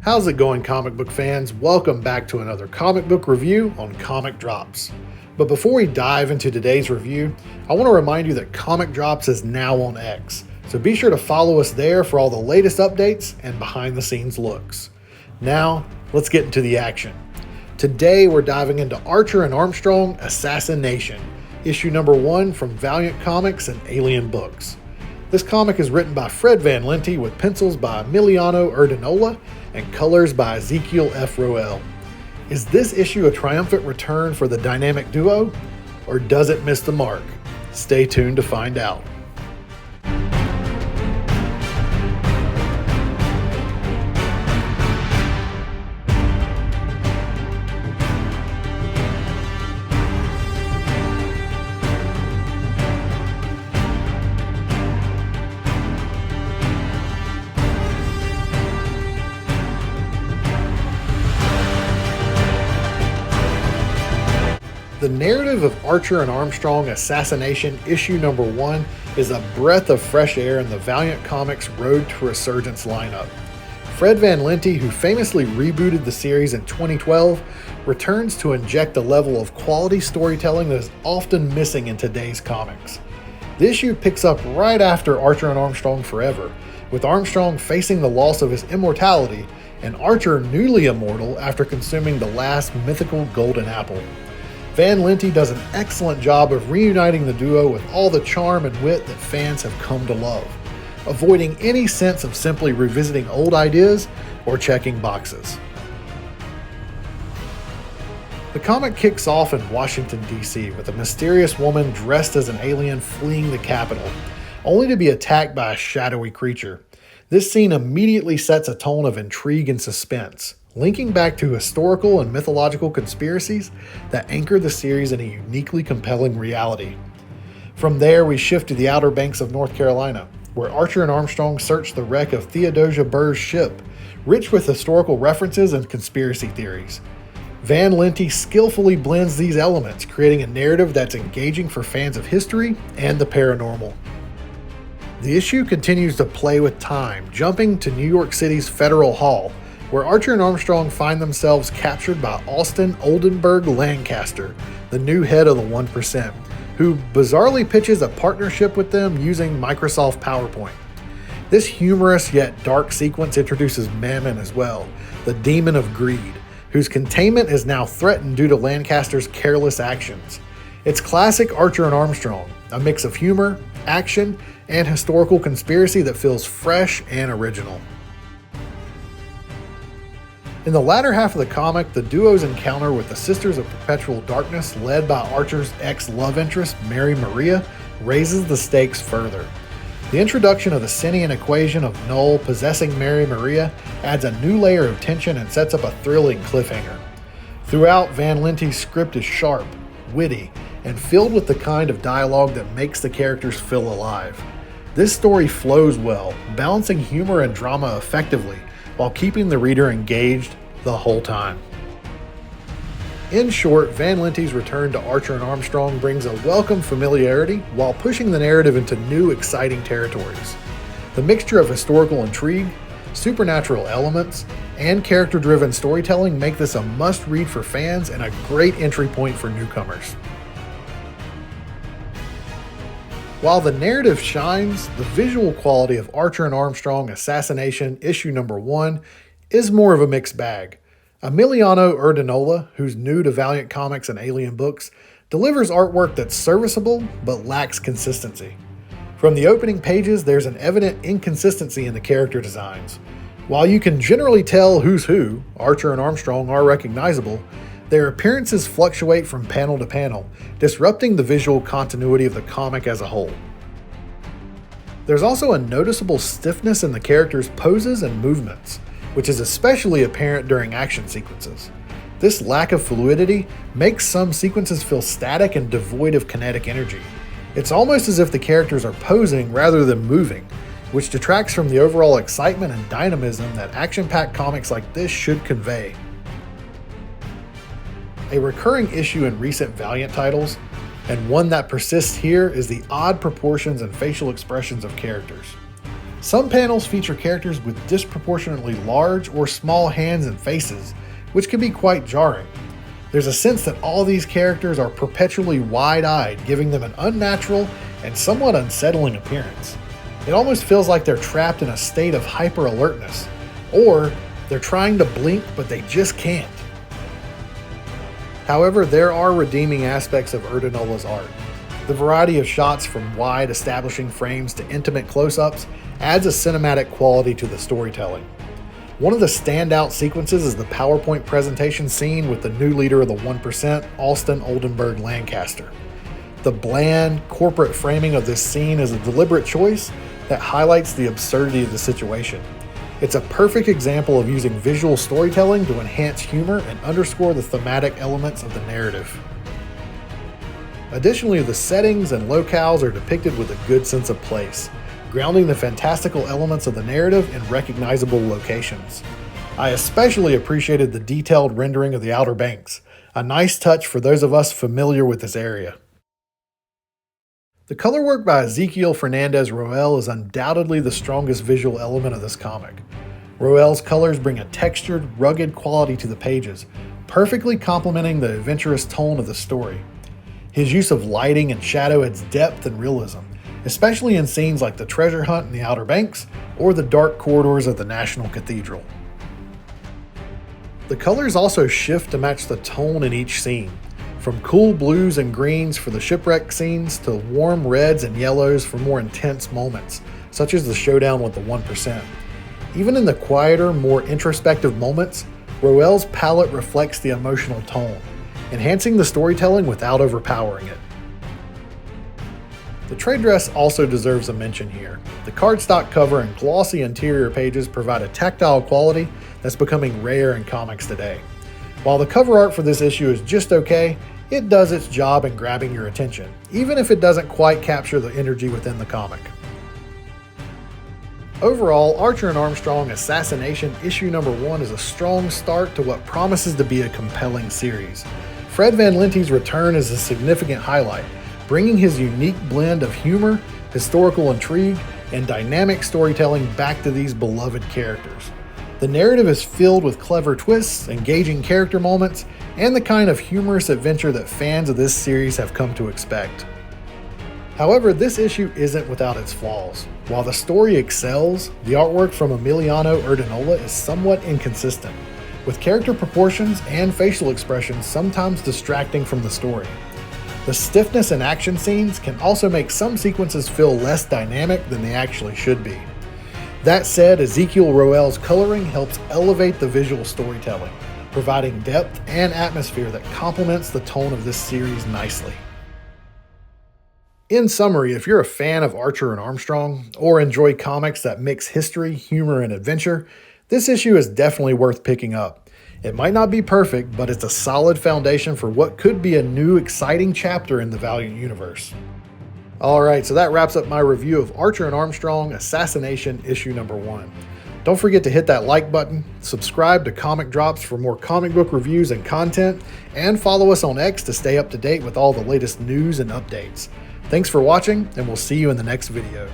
How's it going, comic book fans? Welcome back to another comic book review on Comic Drops. But before we dive into today's review, I want to remind you that Comic Drops is now on X, so be sure to follow us there for all the latest updates and behind-the-scenes looks. Now, let's get into the action. Today, we're diving into Archer and Armstrong Assassination, issue number 1 from Valiant Comics and Alien Books. This comic is written by Fred Van Lente with pencils by Emiliano Urdinola and colors by Ezekiel F. Roel. Is this issue a triumphant return for the dynamic duo, or does it miss the mark? Stay tuned to find out. The narrative of Archer and Armstrong Assassination issue number 1 is a breath of fresh air in the Valiant Comics Road to Resurgence lineup. Fred Van Lente, who famously rebooted the series in 2012, returns to inject a level of quality storytelling that is often missing in today's comics. The issue picks up right after Archer and Armstrong Forever, with Armstrong facing the loss of his immortality and Archer newly immortal after consuming the last mythical golden apple. Van Lente does an excellent job of reuniting the duo with all the charm and wit that fans have come to love, avoiding any sense of simply revisiting old ideas or checking boxes. The comic kicks off in Washington, D.C. with a mysterious woman dressed as an alien fleeing the Capitol, only to be attacked by a shadowy creature. This scene immediately sets a tone of intrigue and suspense, linking back to historical and mythological conspiracies that anchor the series in a uniquely compelling reality. From there, we shift to the Outer Banks of North Carolina, where Archer and Armstrong search the wreck of Theodosia Burr's ship, rich with historical references and conspiracy theories. Van Lente skillfully blends these elements, creating a narrative that's engaging for fans of history and the paranormal. The issue continues to play with time, jumping to New York City's Federal Hall, where Archer and Armstrong find themselves captured by Austin Oldenburg Lancaster, the new head of the 1%, who bizarrely pitches a partnership with them using Microsoft PowerPoint. This humorous yet dark sequence introduces Mammon as well, the demon of greed, whose containment is now threatened due to Lancaster's careless actions. It's classic Archer and Armstrong, a mix of humor, action, and historical conspiracy that feels fresh and original. In the latter half of the comic, the duo's encounter with the Sisters of Perpetual Darkness, led by Archer's ex-love interest, Mary Maria, raises the stakes further. The introduction of the Sinian equation of Null possessing Mary Maria adds a new layer of tension and sets up a thrilling cliffhanger. Throughout, Van Lente's script is sharp, witty, and filled with the kind of dialogue that makes the characters feel alive. This story flows well, balancing humor and drama effectively, while keeping the reader engaged the whole time. In short, Van Lente's return to Archer and Armstrong brings a welcome familiarity while pushing the narrative into new, exciting territories. The mixture of historical intrigue, supernatural elements, and character-driven storytelling make this a must-read for fans and a great entry point for newcomers. While the narrative shines, the visual quality of Archer and Armstrong Assassination issue number 1 is more of a mixed bag. Emiliano Urdinola, who's new to Valiant Comics and Alien Books, delivers artwork that's serviceable but lacks consistency. From the opening pages, there's an evident inconsistency in the character designs. While you can generally tell who's who, Archer and Armstrong are recognizable, their appearances fluctuate from panel to panel, disrupting the visual continuity of the comic as a whole. There's also a noticeable stiffness in the characters' poses and movements, which is especially apparent during action sequences. This lack of fluidity makes some sequences feel static and devoid of kinetic energy. It's almost as if the characters are posing rather than moving, which detracts from the overall excitement and dynamism that action-packed comics like this should convey. A recurring issue in recent Valiant titles, and one that persists here, is the odd proportions and facial expressions of characters. Some panels feature characters with disproportionately large or small hands and faces, which can be quite jarring. There's a sense that all these characters are perpetually wide-eyed, giving them an unnatural and somewhat unsettling appearance. It almost feels like they're trapped in a state of hyper-alertness, or they're trying to blink but they just can't. However, there are redeeming aspects of Erdinola's art. The variety of shots from wide establishing frames to intimate close-ups adds a cinematic quality to the storytelling. One of the standout sequences is the PowerPoint presentation scene with the new leader of the 1%, Alston Oldenburg Lancaster. The bland, corporate framing of this scene is a deliberate choice that highlights the absurdity of the situation. It's a perfect example of using visual storytelling to enhance humor and underscore the thematic elements of the narrative. Additionally, the settings and locales are depicted with a good sense of place, grounding the fantastical elements of the narrative in recognizable locations. I especially appreciated the detailed rendering of the Outer Banks, a nice touch for those of us familiar with this area. The color work by Ezequiel Fernandez Roel is undoubtedly the strongest visual element of this comic. Roel's colors bring a textured, rugged quality to the pages, perfectly complementing the adventurous tone of the story. His use of lighting and shadow adds depth and realism, especially in scenes like the treasure hunt in the Outer Banks or the dark corridors of the National Cathedral. The colors also shift to match the tone in each scene, from cool blues and greens for the shipwreck scenes to warm reds and yellows for more intense moments, such as the showdown with the 1%. Even in the quieter, more introspective moments, Roel's palette reflects the emotional tone, enhancing the storytelling without overpowering it. The trade dress also deserves a mention here. The cardstock cover and glossy interior pages provide a tactile quality that's becoming rare in comics today. While the cover art for this issue is just okay, it does its job in grabbing your attention, even if it doesn't quite capture the energy within the comic. Overall, Archer and Armstrong Assassination issue number 1 is a strong start to what promises to be a compelling series. Fred Van Lente's return is a significant highlight, bringing his unique blend of humor, historical intrigue, and dynamic storytelling back to these beloved characters. The narrative is filled with clever twists, engaging character moments, and the kind of humorous adventure that fans of this series have come to expect. However, this issue isn't without its flaws. While the story excels, the artwork from Emiliano Erdinola is somewhat inconsistent, with character proportions and facial expressions sometimes distracting from the story. The stiffness in action scenes can also make some sequences feel less dynamic than they actually should be. That said, Ezequiel Roel's coloring helps elevate the visual storytelling, providing depth and atmosphere that complements the tone of this series nicely. In summary, if you're a fan of Archer and Armstrong, or enjoy comics that mix history, humor, and adventure, this issue is definitely worth picking up. It might not be perfect, but it's a solid foundation for what could be a new, exciting chapter in the Valiant universe. Alright, so that wraps up my review of Archer and Armstrong Assassination issue number 1. Don't forget to hit that like button, subscribe to Comic Drops for more comic book reviews and content, and follow us on X to stay up to date with all the latest news and updates. Thanks for watching, and we'll see you in the next video.